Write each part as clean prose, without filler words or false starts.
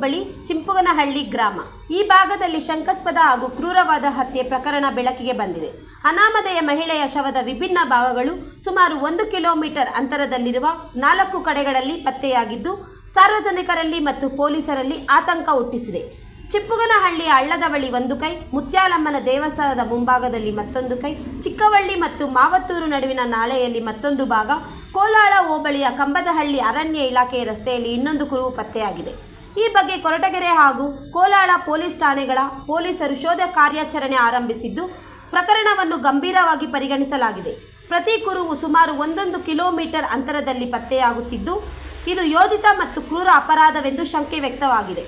ಹೋಬಳಿ ಚಿಂಪುಗನಹಳ್ಳಿ ಗ್ರಾಮ. ಈ ಭಾಗದಲ್ಲಿ ಶಂಕಾಸ್ಪದ ಹಾಗೂ ಕ್ರೂರವಾದ ಹತ್ಯೆ ಪ್ರಕರಣ ಬೆಳಕಿಗೆ ಬಂದಿದೆ. ಅನಾಮಧೇಯ ಮಹಿಳೆಯ ಶವದ ವಿಭಿನ್ನ ಭಾಗಗಳು ಸುಮಾರು 1 ಕಿಲೋಮೀಟರ್ ಅಂತರದಲ್ಲಿರುವ 4 ಕಡೆಗಳಲ್ಲಿ ಪತ್ತೆಯಾಗಿದ್ದು, ಸಾರ್ವಜನಿಕರಲ್ಲಿ ಮತ್ತು ಪೊಲೀಸರಲ್ಲಿ ಆತಂಕ ಹುಟ್ಟಿಸಿದೆ. ಚಿಂಪುಗನಹಳ್ಳಿಯ ಹಳ್ಳದ ಬಳಿ ಒಂದು ಕೈ, ಮುತ್ಯಾಲಮ್ಮನ ದೇವಸ್ಥಾನದ ಮುಂಭಾಗದಲ್ಲಿ ಮತ್ತೊಂದು ಕೈ, ಚಿಕ್ಕವಳ್ಳಿ ಮತ್ತು ಮಾವತ್ತೂರು ನಡುವಿನ ನಾಲೆಯಲ್ಲಿ ಮತ್ತೊಂದು ಭಾಗ, ಕೋಲಾಳ ಹೋಬಳಿಯ ಕಂಬದಹಳ್ಳಿ ಅರಣ್ಯ ಇಲಾಖೆಯ ರಸ್ತೆಯಲ್ಲಿ ಇನ್ನೊಂದು ಕುರುಹು ಪತ್ತೆಯಾಗಿದೆ. ಈ ಬಗ್ಗೆ ಕೊರಟಗೆರೆ ಹಾಗೂ ಕೋಲಾಳ ಪೊಲೀಸ್ ಠಾಣೆಗಳ ಪೊಲೀಸರು ಶೋಧ ಕಾರ್ಯಾಚರಣೆ ಆರಂಭಿಸಿದ್ದು, ಪ್ರಕರಣವನ್ನು ಗಂಭೀರವಾಗಿ ಪರಿಗಣಿಸಲಾಗಿದೆ. ಪ್ರತಿ ಕುರುಹು ಸುಮಾರು 1 ಕಿಲೋಮೀಟರ್ ಅಂತರದಲ್ಲಿ ಪತ್ತೆಯಾಗುತ್ತಿದ್ದು, ಇದು ಯೋಜಿತ ಮತ್ತು ಕ್ರೂರ ಅಪರಾಧವೆಂದು ಶಂಕೆ ವ್ಯಕ್ತವಾಗಿದೆ.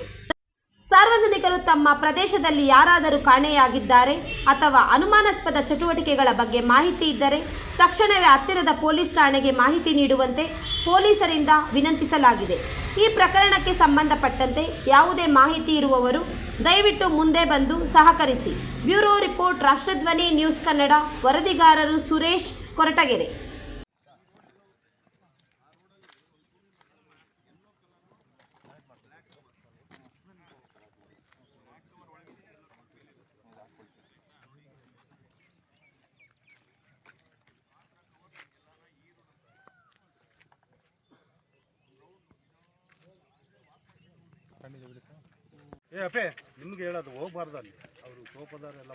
ಸಾರ್ವಜನಿಕರು ತಮ್ಮ ಪ್ರದೇಶದಲ್ಲಿ ಯಾರಾದರೂ ಕಾಣೆಯಾಗಿದ್ದಾರೆ ಅಥವಾ ಅನುಮಾನಾಸ್ಪದ ಚಟುವಟಿಕೆಗಳ ಬಗ್ಗೆ ಮಾಹಿತಿ ಇದ್ದರೆ ತಕ್ಷಣವೇ ಹತ್ತಿರದ ಪೊಲೀಸ್ ಠಾಣೆಗೆ ಮಾಹಿತಿ ನೀಡುವಂತೆ ಪೊಲೀಸರಿಂದ ವಿನಂತಿಸಲಾಗಿದೆ. ಈ ಪ್ರಕರಣಕ್ಕೆ ಸಂಬಂಧಪಟ್ಟಂತೆ ಯಾವುದೇ ಮಾಹಿತಿ ಇರುವವರು ದಯವಿಟ್ಟು ಮುಂದೆ ಬಂದು ಸಹಕರಿಸಿ. Bureau report, ರಾಷ್ಟ್ರಧ್ವನಿ news Kannada. ವರದಿಗಾರರು Suresh, Koratagere. ಏ ಅಪ್ಪೆ, ನಿಮ್ಗೆ ಹೇಳೋದು ಹೋಗ್ಬಾರ್ದು, ಅಲ್ಲಿ ಅವರು ಸೋಪದಾರೆಲ್ಲ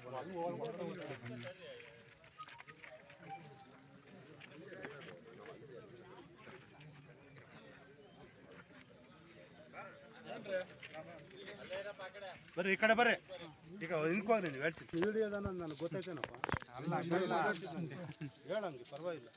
ಬರ್ರಿ ಈ ಕಡೆ ಬರ್ರಿ. ಈಗ ನಿಂತ್ಕೋಗ್ರಿ, ನೀವು ಹೇಳ್ತೀನಿ ವಿಡಿಯೋದನ್ನ ನನಗೆ ಗೊತ್ತಾಯ್ತೇನಪ್ಪ. ಹೇಳಂಗೆ ಪರವಾಗಿಲ್ಲ.